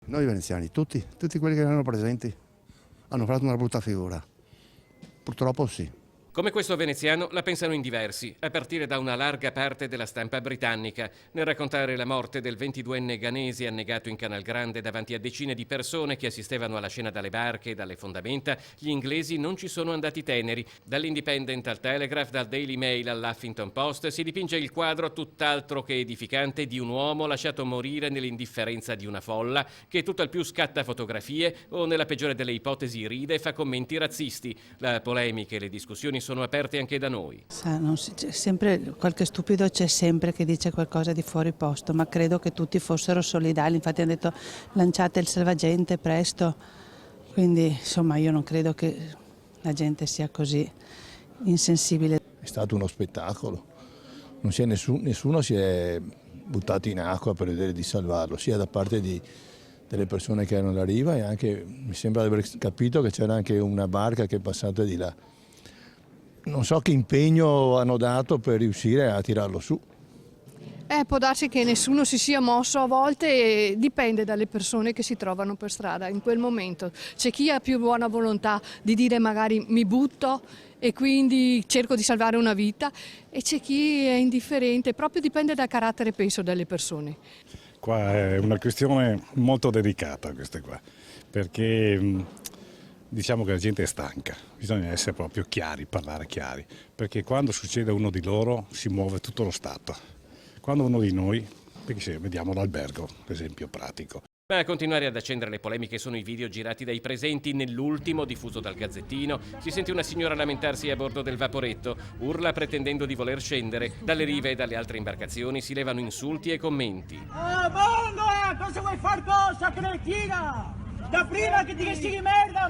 Noi veneziani, tutti quelli che erano presenti hanno fatto una brutta figura. Purtroppo sì. Come questo veneziano la pensano in diversi, a partire da una larga parte della stampa britannica. Nel raccontare la morte del 22enne ghanese annegato in Canal Grande davanti a decine di persone che assistevano alla scena dalle barche e dalle fondamenta, gli inglesi non ci sono andati teneri. Dall'Independent al Telegraph, dal Daily Mail all'Huffington Post si dipinge il quadro tutt'altro che edificante di un uomo lasciato morire nell'indifferenza di una folla che tutto al più scatta fotografie o nella peggiore delle ipotesi ride e fa commenti razzisti. La polemica e le discussioni sono aperte anche da noi. Sempre qualche stupido c'è sempre che dice qualcosa di fuori posto, ma credo che tutti fossero solidali, infatti hanno detto lanciate il salvagente presto, quindi insomma io non credo che la gente sia così insensibile. È stato uno spettacolo, non si è nessuno si è buttato in acqua per vedere di salvarlo, sia da parte delle persone che erano alla riva e anche mi sembra di aver capito che c'era anche una barca che è passata di là. Non so che impegno hanno dato per riuscire a tirarlo su. Può darsi che nessuno si sia mosso, a volte dipende dalle persone che si trovano per strada in quel momento. C'è chi ha più buona volontà di dire magari mi butto e quindi cerco di salvare una vita e c'è chi è indifferente, proprio dipende dal carattere penso delle persone. Qua è una questione molto delicata questa qua, perché diciamo che la gente è stanca, bisogna essere proprio chiari, parlare chiari, perché quando succede a uno di loro si muove tutto lo Stato, quando uno di noi, perché se vediamo l'albergo, esempio pratico. Ma a continuare ad accendere le polemiche sono i video girati dai presenti. Nell'ultimo, diffuso dal Gazzettino, si sente una signora lamentarsi a bordo del vaporetto, urla pretendendo di voler scendere. Dalle rive e dalle altre imbarcazioni si levano insulti e commenti. Cosa vuoi far cosa, cretina? Da prima che ti vesti di merda,